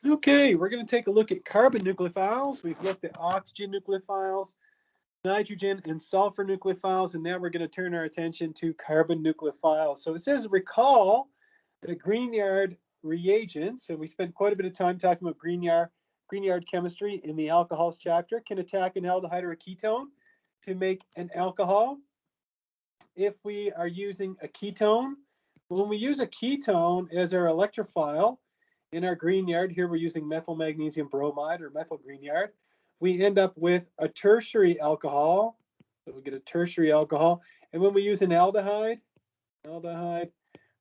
Okay, we're going to take a look at carbon nucleophiles. We've looked at oxygen nucleophiles, nitrogen and sulfur nucleophiles, and now we're going to turn our attention to carbon nucleophiles. So it says, recall the Grignard reagents, and we spent quite a bit of time talking about Grignard chemistry in the alcohols chapter, can attack an aldehyde or a ketone to make an alcohol. If we are using a ketone, when we use a ketone as our electrophile in our Grignard, here we're using methyl magnesium bromide or methyl Grignard, we end up with a tertiary alcohol. So we get a tertiary alcohol. And when we use an aldehyde,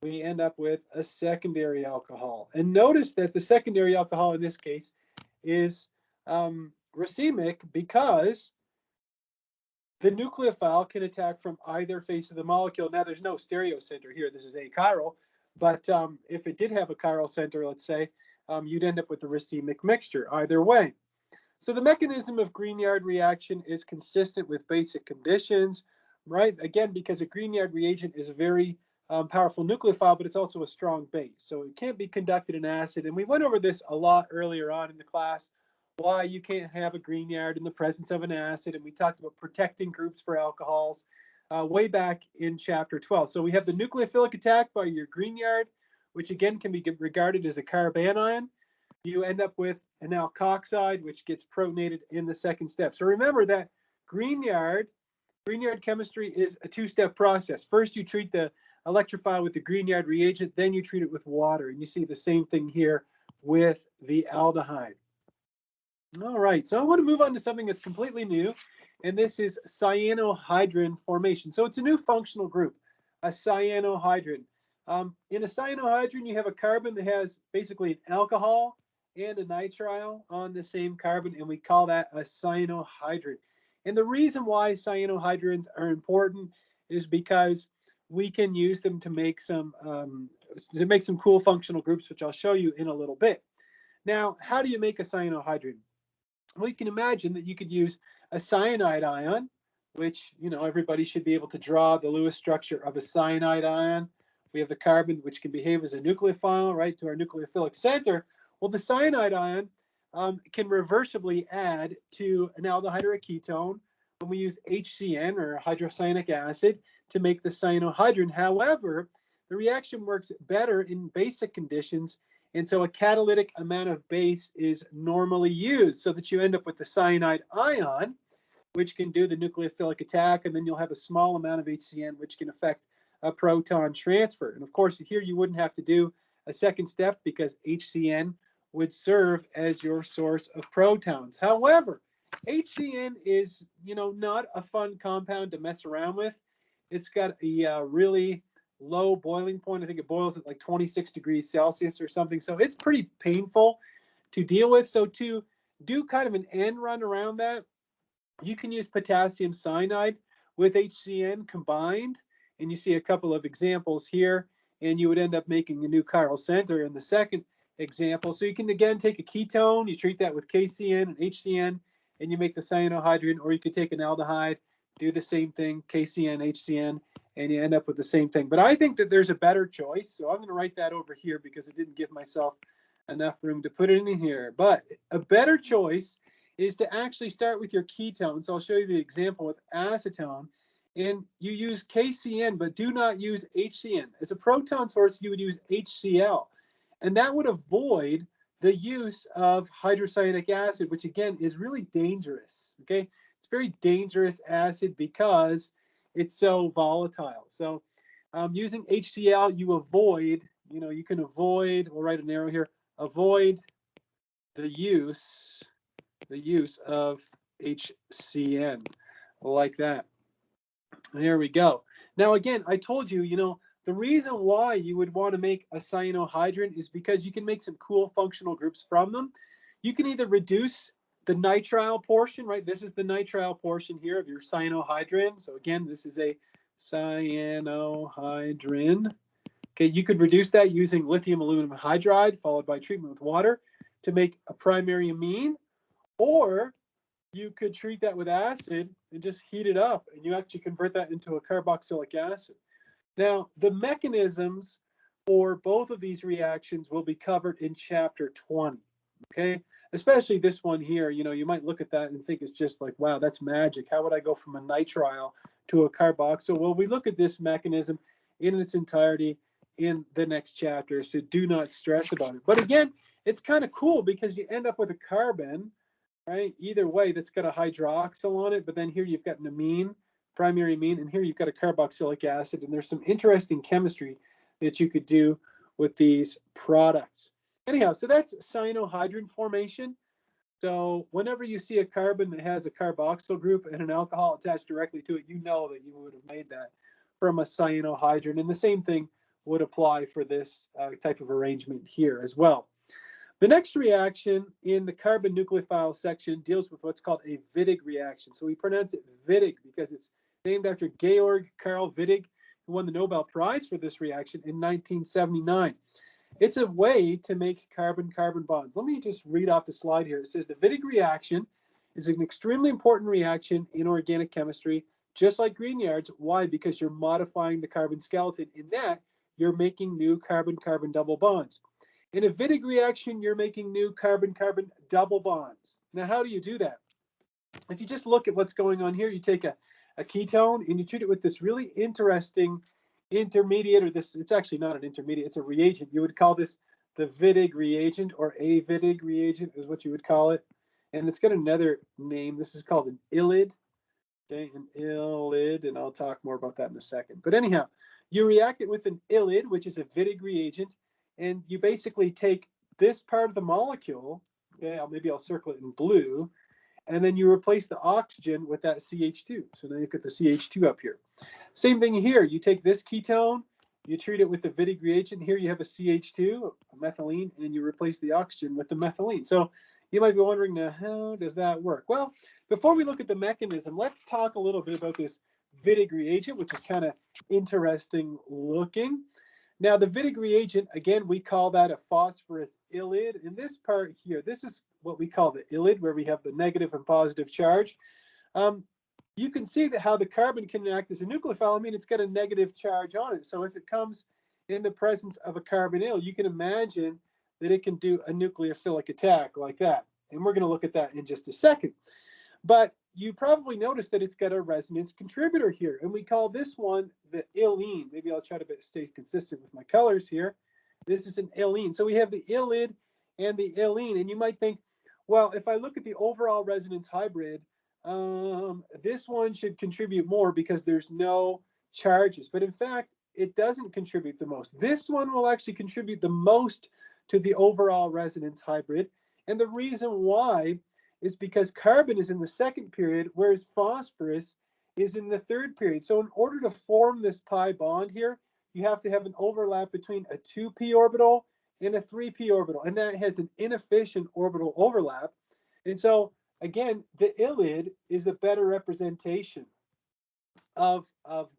we end up with a secondary alcohol. And notice that the secondary alcohol in this case is racemic because the nucleophile can attack from either face of the molecule. Now, there's no stereo center here. This is achiral. But if it did have a chiral center, let's say, you'd end up with a racemic mixture either way. So the mechanism of Grignard reaction is consistent with basic conditions, right? Again, because a Grignard reagent is a very powerful nucleophile, but it's also a strong base. So it can't be conducted in acid. And we went over this a lot earlier on in the class, why you can't have a Grignard in the presence of an acid. And we talked about protecting groups for alcohols way back in chapter 12. So we have the nucleophilic attack by your Grignard, which again can be regarded as a carbanion. You end up with an alkoxide, which gets protonated in the second step. So remember that Grignard chemistry is a two-step process. First, you treat the electrophile with the Grignard reagent, then you treat it with water. And you see the same thing here with the aldehyde. All right, so I want to move on to something that's completely new, and this is cyanohydrin formation. So it's a new functional group, a cyanohydrin. In a cyanohydrin, you have a carbon that has basically an alcohol and a nitrile on the same carbon, and we call that a cyanohydrin. And the reason why cyanohydrins are important is because we can use them to make some cool functional groups, which I'll show you in a little bit. Now, how do you make a cyanohydrin? Well, you can imagine that you could use a cyanide ion, which, everybody should be able to draw the Lewis structure of a cyanide ion. We have the carbon, which can behave as a nucleophile, right, to our nucleophilic center. Well, the cyanide ion can reversibly add to an aldehyde or a ketone when we use HCN, or hydrocyanic acid, to make the cyanohydrin. However, the reaction works better in basic conditions, and so a catalytic amount of base is normally used so that you end up with the cyanide ion, which can do the nucleophilic attack, and then you'll have a small amount of HCN, which can affect a proton transfer. And of course, here you wouldn't have to do a second step because HCN would serve as your source of protons. However, HCN is, not a fun compound to mess around with. It's got a really low boiling point. I think it boils at like 26 degrees Celsius or something. So it's pretty painful to deal with. So to do kind of an end run around that, you can use potassium cyanide with HCN combined. And you see a couple of examples here, and you would end up making a new chiral center in the second example. So you can, again, take a ketone, you treat that with KCN and HCN, and you make the cyanohydrin, or you could take an aldehyde, do the same thing, KCN, HCN, and you end up with the same thing. But I think that there's a better choice, so I'm going to write that over here because I didn't give myself enough room to put it in here. But a better choice is to actually start with your ketone. So I'll show you the example with acetone. And you use KCN, but do not use HCN. As a proton source, you would use HCl. And that would avoid the use of hydrocyanic acid, which again is really dangerous. Okay, it's a very dangerous acid because it's so volatile. So using HCl, you avoid, you can avoid, we'll write an arrow here, avoid the use of HCN, like that. There we go. Now, again, I told you, the reason why you would want to make a cyanohydrin is because you can make some cool functional groups from them. You can either reduce the nitrile portion, right? This is the nitrile portion here of your cyanohydrin. So again, this is a cyanohydrin. Okay, you could reduce that using lithium aluminum hydride followed by treatment with water to make a primary amine, or you could treat that with acid and just heat it up, and you actually convert that into a carboxylic acid. Now, the mechanisms for both of these reactions will be covered in chapter 20. okay? Especially this one here, you know, you might look at that and think it's just like, wow, that's magic. How would I go from a nitrile to a carboxyl? Well, we look at this mechanism in its entirety in the next chapter, so do not stress about it. But again, it's kind of cool because you end up with a carbon, right? Either way, that's got a hydroxyl on it, but then here you've got an amine, primary amine, and here you've got a carboxylic acid, and there's some interesting chemistry that you could do with these products. Anyhow, so that's cyanohydrin formation. So whenever you see a carbon that has a carboxyl group and an alcohol attached directly to it, you know that you would have made that from a cyanohydrin. And the same thing would apply for this type of arrangement here as well. The next reaction in the carbon nucleophile section deals with what's called a Wittig reaction. So we pronounce it Wittig because it's named after Georg Karl Wittig, who won the Nobel Prize for this reaction in 1979. It's a way to make carbon-carbon bonds. Let me just read off the slide here. It says the Wittig reaction is an extremely important reaction in organic chemistry, just like Grignard's. Why? Because you're modifying the carbon skeleton. In that, you're making new carbon-carbon double bonds. In a Wittig reaction, you're making new carbon-carbon double bonds. Now, how do you do that? If you just look at what's going on here, you take a ketone and you treat it with this really interesting intermediate, or this, it's actually not an intermediate, it's a reagent. You would call this the Wittig reagent, or a Wittig reagent is what you would call it. And it's got another name. This is called an ylid. Okay, an ylid, and I'll talk more about that in a second. But anyhow, you react it with an ylid, which is a Wittig reagent, and you basically take this part of the molecule, okay, maybe I'll circle it in blue, and then you replace the oxygen with that CH2. So now you've got the CH2 up here. Same thing here. You take this ketone, you treat it with the Wittig reagent. Here you have a CH2, a methylene, and you replace the oxygen with the methylene. So you might be wondering, now, how does that work? Well, before we look at the mechanism, let's talk a little bit about this Wittig reagent, which is kind of interesting looking. Now, the Wittig reagent, again, we call that a phosphorus ylid. And this part here, this is what we call the ylid, where we have the negative and positive charge. You can see that how the carbon can act as a nucleophile. I mean, it's got a negative charge on it. So if it comes in the presence of a carbonyl, you can imagine that it can do a nucleophilic attack like that. And we're going to look at that in just a second. But you probably noticed that it's got a resonance contributor here, and we call this one the ylene. Maybe I'll try to stay consistent with my colors here. This is an ylene. So we have the ylid and the ylene, and you might think, well, if I look at the overall resonance hybrid, this one should contribute more because there's no charges. But in fact, it doesn't contribute the most. This one will actually contribute the most to the overall resonance hybrid. And the reason why is because carbon is in the second period, whereas phosphorus is in the third period. So in order to form this pi bond here, you have to have an overlap between a 2p orbital and a 3p orbital, and that has an inefficient orbital overlap. And so again, the ylid is a better representation of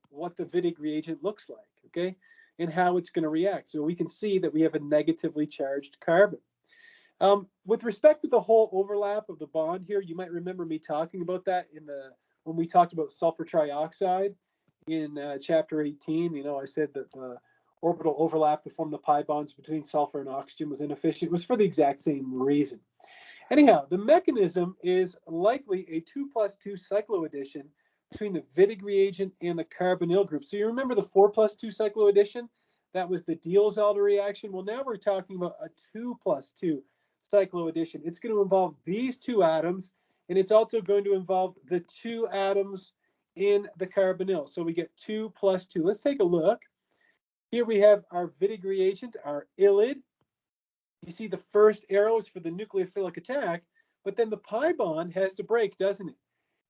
what the Wittig reagent looks like, okay, and how it's going to react. So we can see that we have a negatively charged carbon. With respect to the whole overlap of the bond here, you might remember me talking about that when we talked about sulfur trioxide in chapter 18. You know, I said that the orbital overlap to form the pi bonds between sulfur and oxygen was inefficient. It was for the exact same reason. Anyhow, the mechanism is likely a 2+2 cycloaddition between the Wittig reagent and the carbonyl group. So you remember the 4+2 cycloaddition? That was the Diels-Alder reaction. Well, now we're talking about a 2+2 cycloaddition. It's going to involve these two atoms, and it's also going to involve the two atoms in the carbonyl. So we get 2+2. Let's take a look. Here we have our Wittig reagent, our ylid. You see the first arrow is for the nucleophilic attack, but then the pi bond has to break, doesn't it?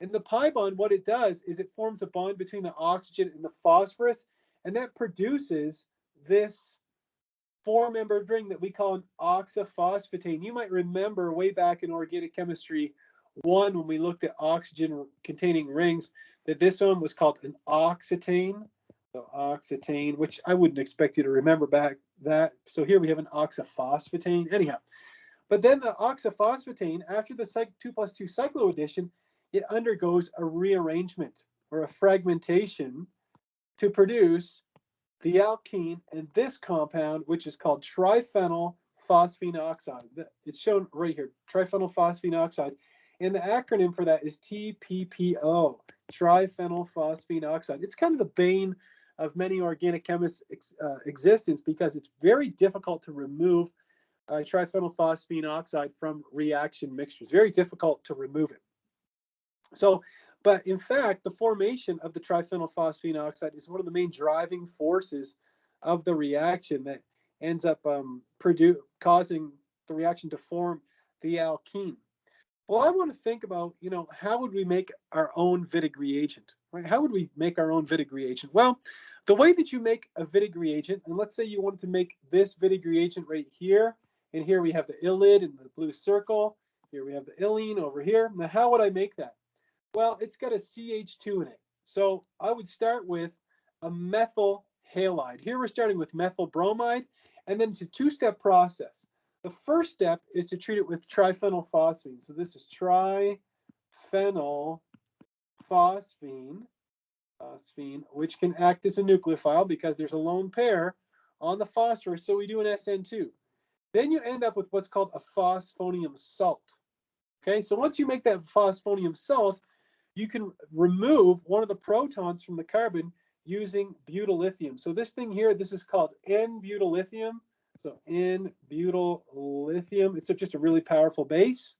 And the pi bond, what it does is it forms a bond between the oxygen and the phosphorus, and that produces this four-membered ring that we call an oxaphosphate. You might remember way back in organic chemistry 1 when we looked at oxygen-containing rings that this one was called an oxetane. So oxetane, which I wouldn't expect you to remember back that. So here we have an oxaphosphatane. Anyhow, but then the oxaphosphatane, after the 2+2 cycloaddition, it undergoes a rearrangement or a fragmentation to produce the alkene and this compound, which is called triphenyl phosphine oxide. It's shown right here, triphenylphosphine oxide. And the acronym for that is tppo, triphenylphosphine oxide. It's kind of the bane of many organic chemists' existence because it's very difficult to remove triphenylphosphine oxide from reaction mixtures. Very difficult to remove it. So, but in fact, the formation of the triphenylphosphine oxide is one of the main driving forces of the reaction that ends up causing the reaction to form the alkene. Well, I want to think about, how would we make our own Wittig reagent, right? How would we make our own Wittig reagent? Well, the way that you make a Wittig reagent, and let's say you wanted to make this Wittig reagent right here, and here we have the ylid in the blue circle, here we have the ylene over here. Now, how would I make that? Well, it's got a CH2 in it. So I would start with a methyl halide. Here we're starting with methyl bromide, and then it's a two-step process. The first step is to treat it with triphenylphosphine. So this is triphenylphosphine, which can act as a nucleophile because there's a lone pair on the phosphorus, so we do an SN2. Then you end up with what's called a phosphonium salt. Okay, so once you make that phosphonium salt, you can remove one of the protons from the carbon using butylithium. So this thing here, this is called N-butylithium. So N-butylithium, it's just a really powerful base.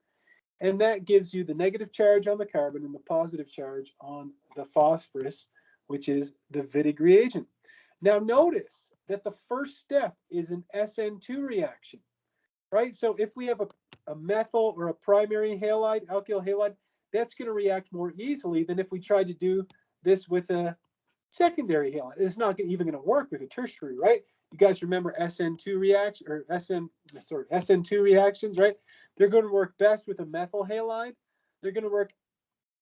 And that gives you the negative charge on the carbon and the positive charge on the phosphorus, which is the Wittig reagent. Now notice that the first step is an SN2 reaction, right? So if we have a methyl or a primary halide, alkyl halide, that's going to react more easily than if we tried to do this with a secondary halide. It's not even going to work with a tertiary, right? You guys remember SN2 reaction or SN2 reactions, right? They're going to work best with a methyl halide. They're going to work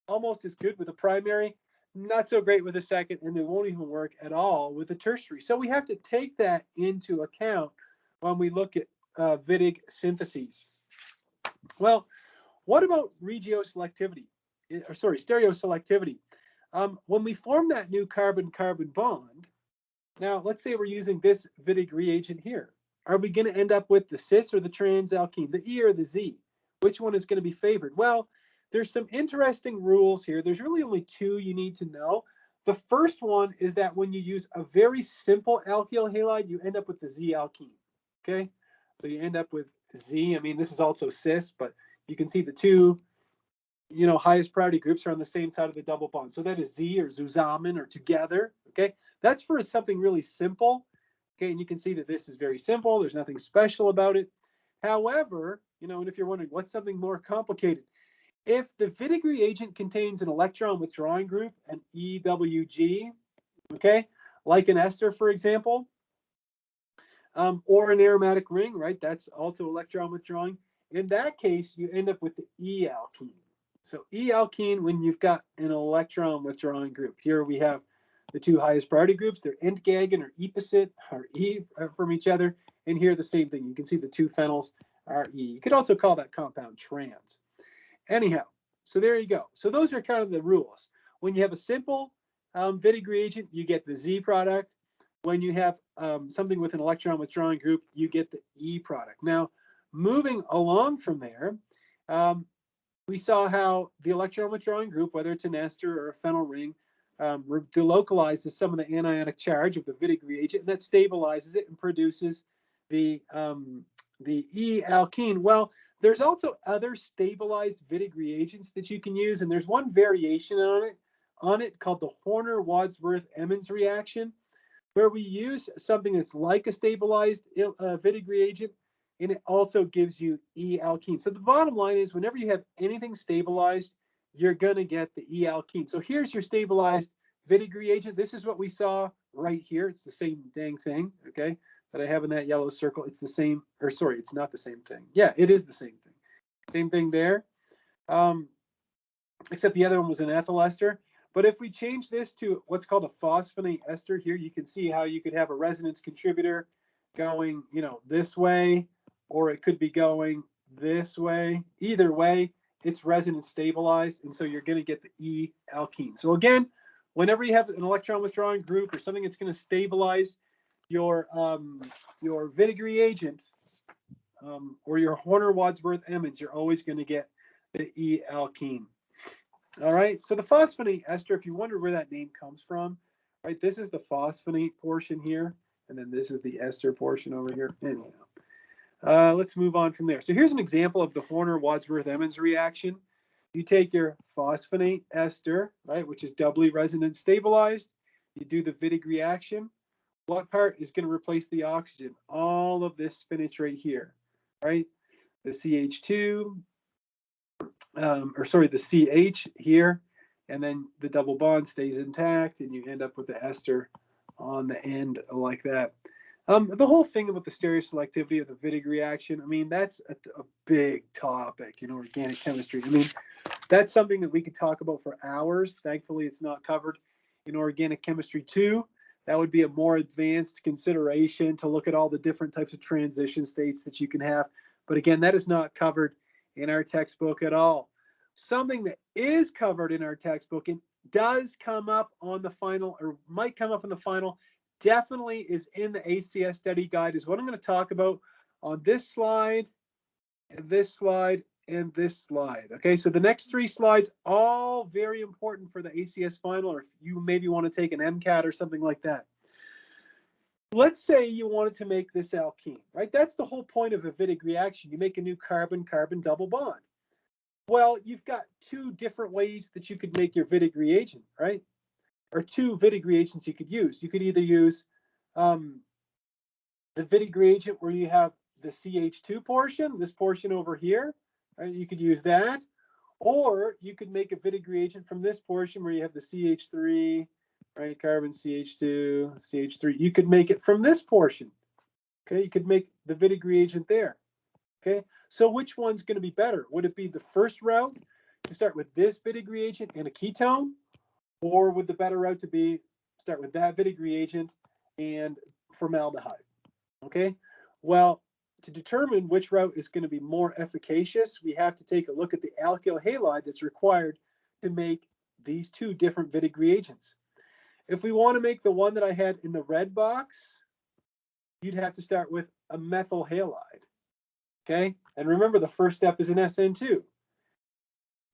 almost as good with a primary, not so great with a second, and they won't even work at all with a tertiary. So we have to take that into account when we look at Wittig syntheses. Well, what about stereoselectivity? When we form that new carbon-carbon bond, now let's say we're using this Wittig reagent here. Are we going to end up with the cis or the trans alkene, the E or the Z? Which one is going to be favored? Well, there's some interesting rules here. There's really only two you need to know. The first one is that when you use a very simple alkyl halide, you end up with the Z alkene. Okay, so you end up with Z. I mean, this is also cis, but you can see the two, highest priority groups are on the same side of the double bond. So that is Z or zusammen or together. Okay, that's for something really simple. Okay, and you can see that this is very simple. There's nothing special about it. However, and if you're wondering what's something more complicated, if the Wittig reagent contains an electron withdrawing group, an EWG, okay, like an ester, for example, or an aromatic ring, right? That's also electron withdrawing. In that case, you end up with the E alkene. So E alkene when you've got an electron withdrawing group. Here we have the two highest priority groups. They're entgegen or opposite or E from each other. And here the same thing. You can see the two phenols are E. You could also call that compound trans. Anyhow, so there you go. So those are kind of the rules. When you have a simple Wittig reagent, you get the Z product. When you have something with an electron withdrawing group, you get the E product. Now, moving along from there, we saw how the electron withdrawing group, whether it's an ester or a phenyl ring, delocalizes some of the anionic charge of the Wittig reagent, and that stabilizes it and produces the E alkene. Well, there's also other stabilized Wittig reagents that you can use, and there's one variation on it called the Horner-Wadsworth-Emmons reaction, where we use something that's like a stabilized Wittig reagent, and it also gives you E alkene. So the bottom line is whenever you have anything stabilized, you're going to get the E alkene. So here's your stabilized Wittig reagent. This is what we saw right here. It's the same dang thing, okay, that I have in that yellow circle. It's the same, or sorry, it's not the same thing. Yeah, it is the same thing. Same thing there, except the other one was an ethyl ester. But if we change this to what's called a phosphonate ester here, you can see how you could have a resonance contributor going, this way, or it could be going this way. Either way, it's resonance stabilized, and so you're going to get the E alkene. So again, whenever you have an electron withdrawing group or something that's going to stabilize your Wittig reagent, or your Horner-Wadsworth-Emmons, you're always going to get the E alkene. All right, so the phosphonate ester, if you wonder where that name comes from, right, this is the phosphonate portion here, and then this is the ester portion over here. Anyhow, let's move on from there. So here's an example of the Horner-Wadsworth-Emmons reaction. You take your phosphonate ester, right, which is doubly resonance stabilized. You do the Wittig reaction. What part is going to replace the oxygen? All of this spinach right here, right? The CH2, the CH here, and then the double bond stays intact, and you end up with the ester on the end like that. The whole thing about the stereoselectivity of the Wittig reaction, I mean, that's a big topic in organic chemistry. I mean, that's something that we could talk about for hours. Thankfully, it's not covered in organic chemistry 2. That would be a more advanced consideration to look at all the different types of transition states that you can have. But again, that is not covered in our textbook at all. Something that is covered in our textbook and does come up on the final, or might come up in the final, definitely is in the ACS study guide, is what I'm going to talk about on this slide, and this slide, and this slide. Okay, so the next 3 slides, all very important for the ACS final, or if you maybe want to take an MCAT or something like that. Let's say you wanted to make this alkene, right? That's the whole point of a Wittig reaction. You make a new carbon-carbon double bond. Well, you've got 2 different ways that you could make your Wittig reagent, right? Or 2 Wittig reagents you could use. You could either use the Wittig reagent where you have the CH2 portion, this portion over here, right? You could use that. Or you could make a Wittig reagent from this portion where you have the CH3, right? Carbon CH2, CH3. You could make it from this portion. Okay, you could make the Wittig reagent there. Okay, so which one's going to be better? Would it be the first route to start with this Wittig reagent and a ketone? Or would the better route to be start with that Wittig reagent and formaldehyde? Okay, well, to determine which route is going to be more efficacious, we have to take a look at the alkyl halide that's required to make these 2 different Wittig reagents. If we want to make the one that I had in the red box, you'd have to start with a methyl halide. Okay, and remember the first step is an SN2.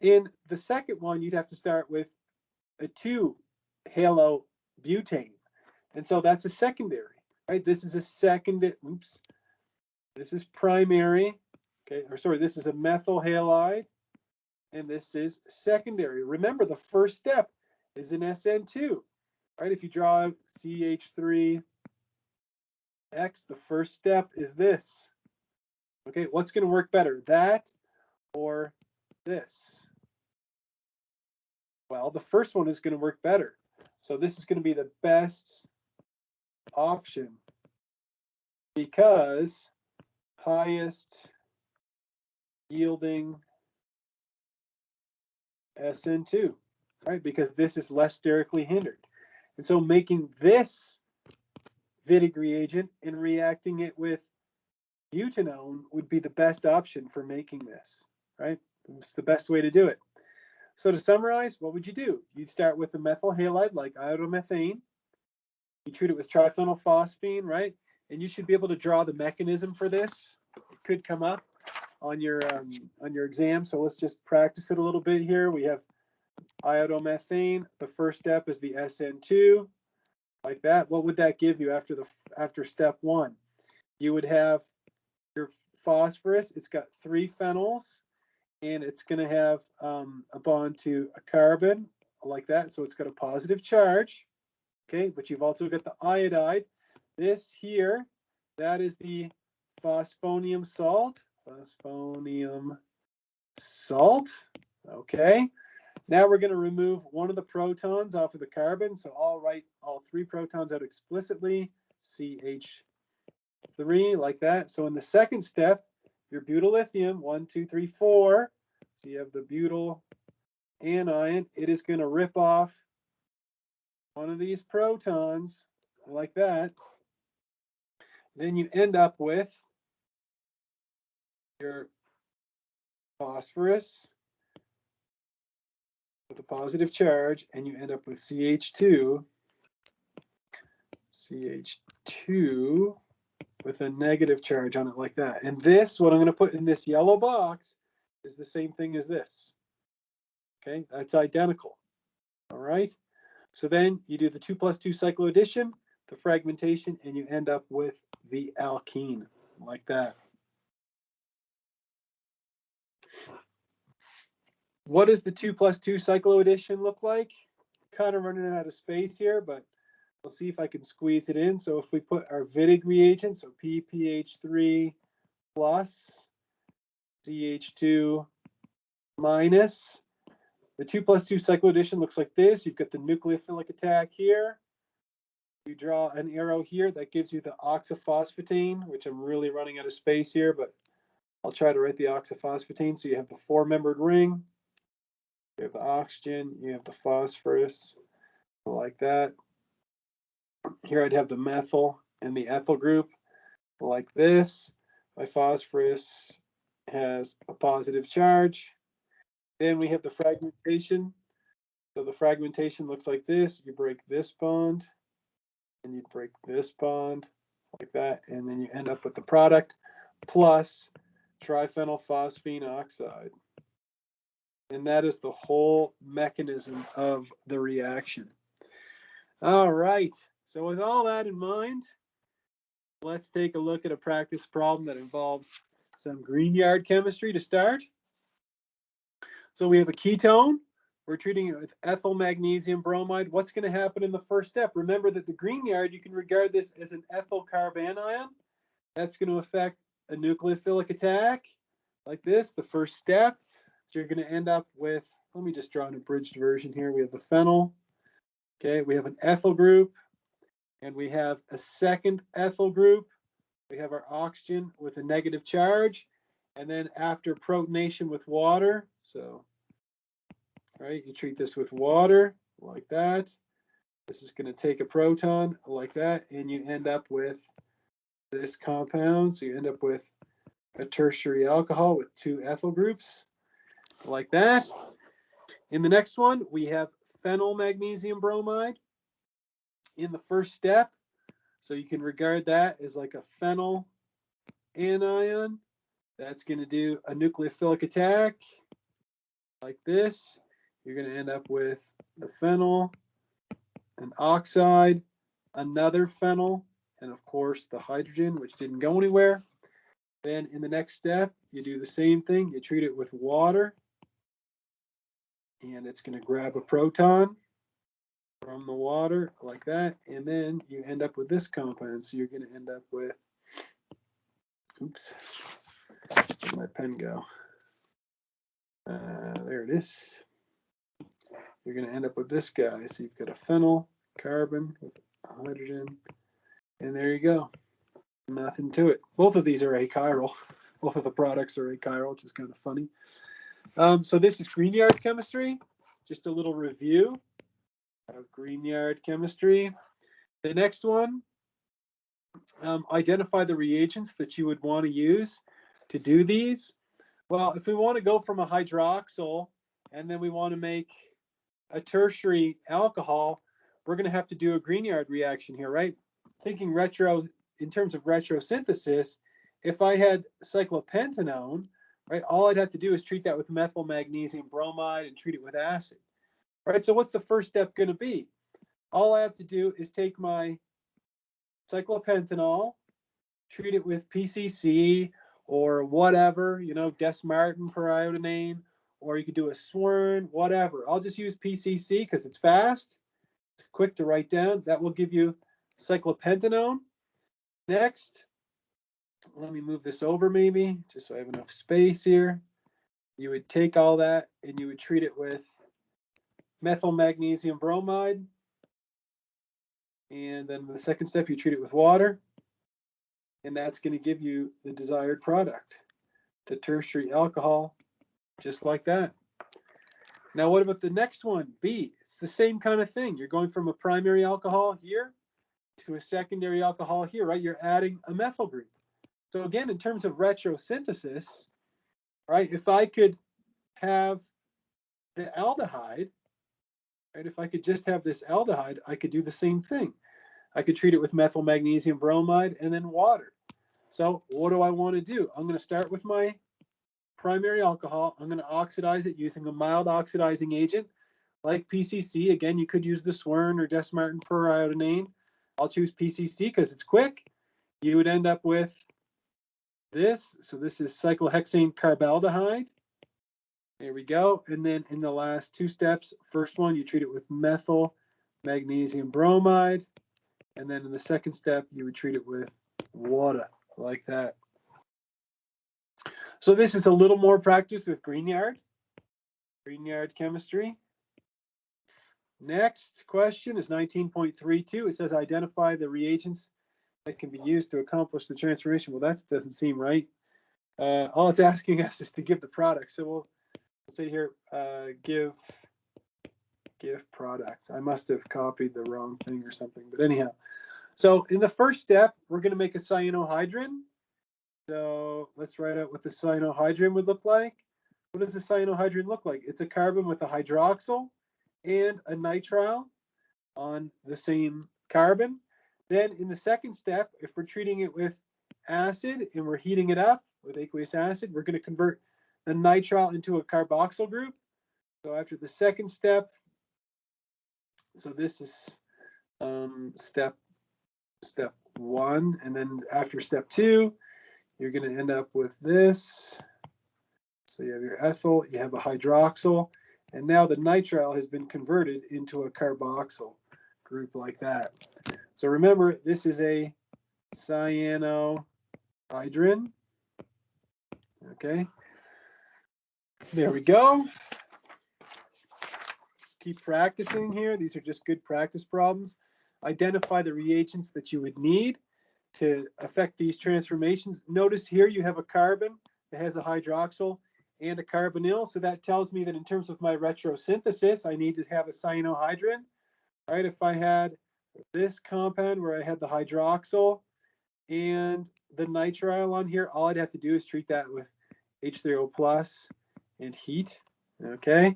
In the second one, you'd have to start with a 2-halobutane, and so that's a secondary, right? This is a secondary. Oops, this is primary. Okay, or sorry, this is a methyl halide, and this is secondary. Remember, the first step is an SN2, right? If you draw CH3X, the first step is this. Okay, what's going to work better, that or this? Well, the first one is going to work better. So this is going to be the best option because highest yielding SN2, right? Because this is less sterically hindered. And so making this Wittig reagent and reacting it with butanone would be the best option for making this, right? It's the best way to do it. So to summarize, what would you do? You'd start with the methyl halide like iodomethane. You treat it with triphenylphosphine, right? And you should be able to draw the mechanism for this. It could come up on your exam. So let's just practice it a little bit here. We have iodomethane. The first step is the SN2, like that. What would that give you after step 1? You would have your phosphorus. It's got 3 phenols, and it's going to have a bond to a carbon like that. So it's got a positive charge. Okay, but you've also got the iodide. This here, that is the phosphonium salt. Phosphonium salt. Okay. Now we're going to remove one of the protons off of the carbon. So I'll write all 3 protons out explicitly. CH3 like that. So in the second step, your butyllithium, 1, 2, 3, 4. So you have the butyl anion. It is going to rip off one of these protons like that. Then you end up with your phosphorus with a positive charge, and you end up with CH2. CH2 with a negative charge on it like that. And this, what I'm going to put in this yellow box, is the same thing as this. Okay, that's identical. All right. So then you do the 2 + 2 cycloaddition, the fragmentation, and you end up with the alkene like that. What does the 2 + 2 cycloaddition look like? Kind of running out of space here, but we'll see if I can squeeze it in. So if we put our Wittig reagent, so PPH3 plus CH2 minus, the 2 + 2 cycloaddition looks like this. You've got the nucleophilic attack here. You draw an arrow here that gives you the oxaphosphatane, which I'm really running out of space here, but I'll try to write the oxaphosphatane. So you have the 4-membered ring, you have the oxygen, you have the phosphorus, like that. Here I'd have the methyl and the ethyl group, like this. My phosphorus has a positive charge. Then we have the fragmentation. So the fragmentation looks like this. You break this bond, and you break this bond like that, and then you end up with the product plus triphenylphosphine oxide. And that is the whole mechanism of the reaction. All right, so with all that in mind, let's take a look at a practice problem that involves some Grignard chemistry to start. So we have a ketone. We're treating it with ethyl magnesium bromide. What's going to happen in the first step? Remember that the Grignard, you can regard this as an ethyl carbanion. That's going to affect a nucleophilic attack like this, the first step. So you're going to end up with, let me just draw an abridged version here. We have the phenyl. Okay, we have an ethyl group, and we have a second ethyl group. We have our oxygen with a negative charge, and then after protonation with water, so right, you treat this with water like that. This is going to take a proton like that, and you end up with this compound. So you end up with a tertiary alcohol with 2 ethyl groups like that. In the next one, we have phenyl magnesium bromide in the first step. So you can regard that as like a phenyl anion. That's going to do a nucleophilic attack like this. You're going to end up with the phenyl, an oxide, another phenyl, and of course the hydrogen, which didn't go anywhere. Then in the next step, you do the same thing. You treat it with water, and it's going to grab a proton from the water like that, and then you end up with this compound. So you're going to end up with, oops, where'd my pen go? There it is. You're going to end up with this guy. So you've got a phenyl carbon with hydrogen, and there you go. Nothing to it. Both of these are achiral. Both of the products are achiral, which is kind of funny. So this is Grignard chemistry. Just a little review of Grignard chemistry. The next one, identify the reagents that you would want to use to do these. Well, if we want to go from a hydroxyl and then we want to make a tertiary alcohol, we're going to have to do a Grignard reaction here, right? Thinking retro in terms of retrosynthesis, if I had cyclopentanone, right, all I'd have to do is treat that with methyl magnesium bromide and treat it with acid. All right, so what's the first step going to be? All I have to do is take my cyclopentanol, treat it with PCC or whatever, you know, desmartin periodinane, or you could do a Swern, whatever. I'll just use PCC because it's fast. It's quick to write down. That will give you cyclopentanone. Next, let me move this over maybe, just so I have enough space here. You would take all that and you would treat it with methyl magnesium bromide. And then the second step, you treat it with water. And that's going to give you the desired product, the tertiary alcohol, just like that. Now, what about the next one, B? It's the same kind of thing. You're going from a primary alcohol here to a secondary alcohol here, right? You're adding a methyl group. So again, in terms of retrosynthesis, right, if I could have the aldehyde, right, if I could just have this aldehyde, I could do the same thing. I could treat it with methyl magnesium bromide and then water. So what do I want to do? I'm going to start with my primary alcohol. I'm going to oxidize it using a mild oxidizing agent like PCC. Again, you could use the Swern or Desmartin periodinane. I'll choose PCC because it's quick. You would end up with this. So this is cyclohexane carbaldehyde. There we go. And then in the last two steps, first one, you treat it with methyl magnesium bromide. And then in the second step, you would treat it with water, like that. So this is a little more practice with Greenyard chemistry. Next question is 19.32. It says identify the reagents that can be used to accomplish the transformation. Well, that doesn't seem right. All it's asking us is to give the product. So we'll say here, give products. I must have copied the wrong thing or something, but anyhow. So in the first step, we're going to make a cyanohydrin. So let's write out what the cyanohydrin would look like. What does the cyanohydrin look like? It's a carbon with a hydroxyl and a nitrile on the same carbon. Then in the second step, if we're treating it with acid and we're heating it up with aqueous acid, we're going to convert the nitrile into a carboxyl group. So after the second step, so this is step one, and then after step two, you're going to end up with this. So you have your ethyl, you have a hydroxyl, and now the nitrile has been converted into a carboxyl group like that. So remember, this is a cyanohydrin. Okay, there we go. Let's keep practicing here. These are just good practice problems. Identify the reagents that you would need to affect these transformations. Notice here you have a carbon that has a hydroxyl and a carbonyl. So that tells me that in terms of my retrosynthesis, I need to have a cyanohydrin. Right? If I had this compound where I had the hydroxyl and the nitrile on here, all I'd have to do is treat that with H3O plus and heat. Okay.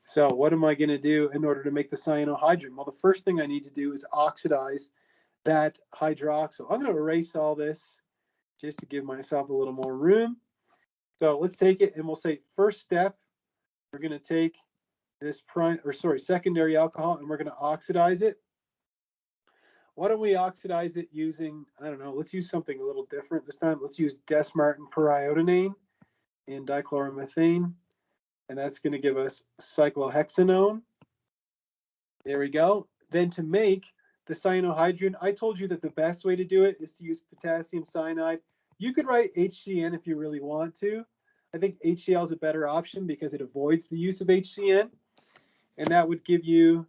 So what am I going to do in order to make the cyanohydrin? Well, the first thing I need to do is oxidize that hydroxyl. I'm going to erase all this just to give myself a little more room. So let's take it and we'll say first step, we're going to take this secondary alcohol and we're going to oxidize it. Why don't we oxidize it using, I don't know, let's use something a little different this time. Let's use Desmartin periodinane and dichloromethane. And that's going to give us cyclohexanone. There we go. Then to make the cyanohydrin, I told you that the best way to do it is to use potassium cyanide. You could write HCN if you really want to. I think HCl is a better option because it avoids the use of HCN. And that would give you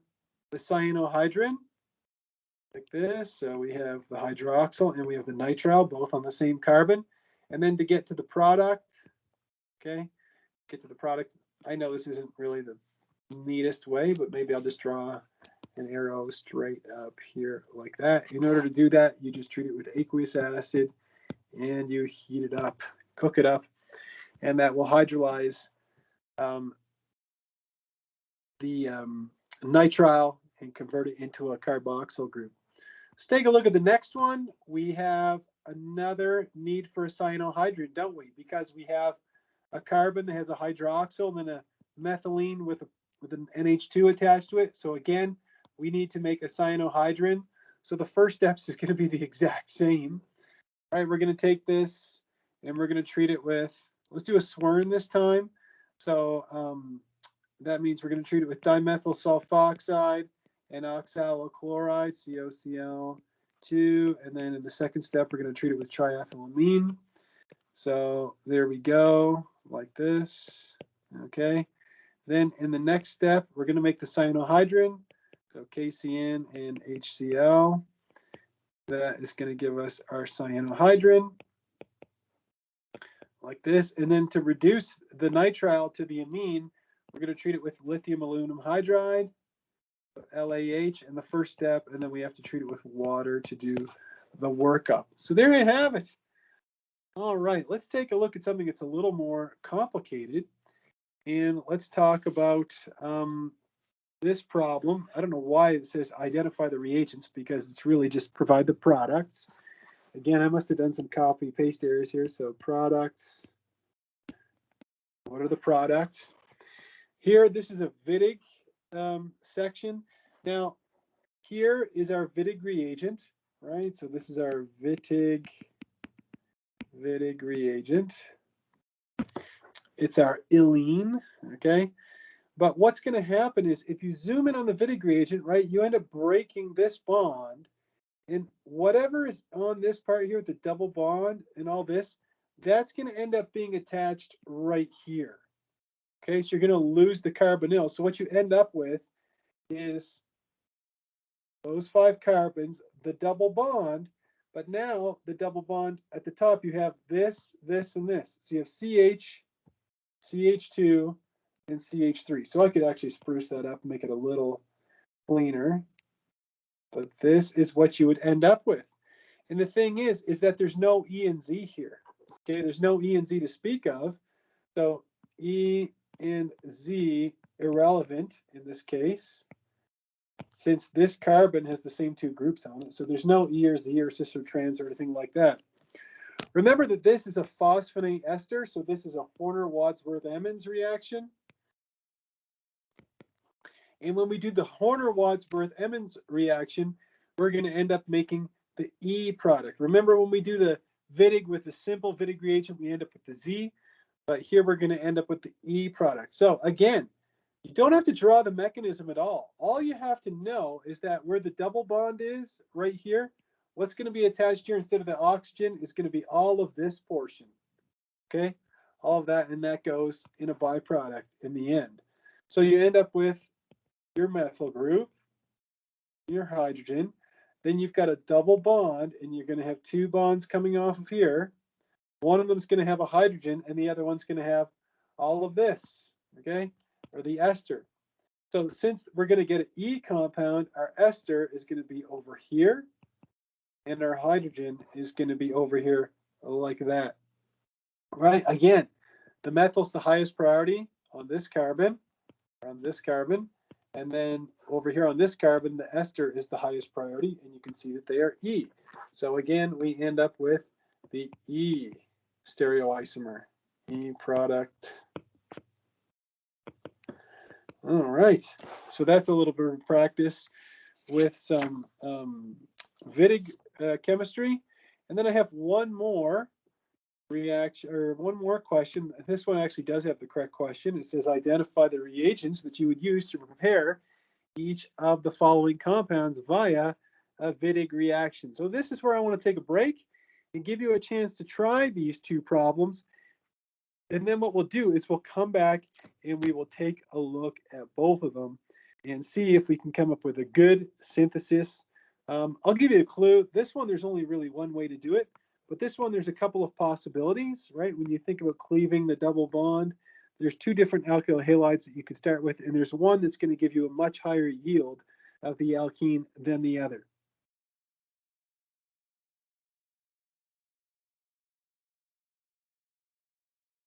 the cyanohydrin like this. So we have the hydroxyl and we have the nitrile, both on the same carbon. And then to get to the product, okay, I know this isn't really the neatest way, but maybe I'll just draw an arrow straight up here like that. In order to do that, you just treat it with aqueous acid and you heat it up, cook it up, and that will hydrolyze the nitrile and convert it into a carboxyl group. Let's take a look at the next one. We have another need for a cyanohydrin, don't we? Because we have a carbon that has a hydroxyl and then a methylene with an NH2 attached to it. So again, we need to make a cyanohydrin. So the first steps is going to be the exact same. All right, we're going to take this and we're going to treat it with, let's do a Swern this time. So that means we're going to treat it with dimethyl sulfoxide and oxalochloride, COCl2. And then in the second step, we're going to treat it with triethylamine. So there we go, like this. Okay. Then in the next step, we're going to make the cyanohydrin. So KCN and HCl. That is going to give us our cyanohydrin like this. And then to reduce the nitrile to the amine, we're going to treat it with lithium aluminum hydride, LAH, in the first step. And then we have to treat it with water to do the workup. So there you have it. All right, let's take a look at something that's a little more complicated. And let's talk about this problem. I don't know why it says identify the reagents, because it's really just provide the products. Again, I must have done some copy paste errors here. So products, what are the products? Here, this is a Wittig section. Now, here is our Wittig reagent, right? So this is our Wittig reagent. It's our ylene, okay? But what's going to happen is if you zoom in on the Wittig reagent, right, you end up breaking this bond. And whatever is on this part here, the double bond and all this, that's going to end up being attached right here. Okay, so you're going to lose the carbonyl. So what you end up with is those 5 carbons, the double bond, but now the double bond at the top, you have this, this, and this. So you have CH, CH2, and CH3. So I could actually spruce that up and make it a little cleaner. But this is what you would end up with. And the thing is that there's no E and Z here. Okay, there's no E and Z to speak of. So E and Z irrelevant in this case, since this carbon has the same 2 groups on it. So there's no E or Z or cis or trans or anything like that. Remember that this is a phosphonate ester. So this is a Horner-Wadsworth-Emmons reaction. And when we do the Horner-Wadsworth-Emmons reaction, we're going to end up making the E product. Remember when we do the Wittig with the simple Wittig reagent, we end up with the Z, but here we're going to end up with the E product. So again, you don't have to draw the mechanism at all. All you have to know is that where the double bond is right here, what's going to be attached here instead of the oxygen is going to be all of this portion. Okay, all of that, and that goes in a byproduct in the end. So you end up with your methyl group, your hydrogen, then you've got a double bond, and you're going to have 2 bonds coming off of here. One of them is going to have a hydrogen, and the other one's going to have all of this, okay, or the ester. So since we're going to get an E compound, our ester is going to be over here, and our hydrogen is going to be over here like that, right? Again, the methyl's the highest priority on this carbon, and then over here on this carbon, the ester is the highest priority, and you can see that they are E. So again, we end up with the E stereoisomer, E product. All right, so that's a little bit of practice with some Wittig chemistry. And then I have one more reaction, or one more question. This one actually does have the correct question. It says, identify the reagents that you would use to prepare each of the following compounds via a Wittig reaction. So this is where I want to take a break and give you a chance to try these 2 problems. And then what we'll do is we'll come back and we will take a look at both of them and see if we can come up with a good synthesis. I'll give you a clue. This one, there's only really one way to do it, but this one, there's a couple of possibilities, right? When you think about cleaving the double bond, there's 2 different alkyl halides that you can start with, and there's one that's going to give you a much higher yield of the alkene than the other.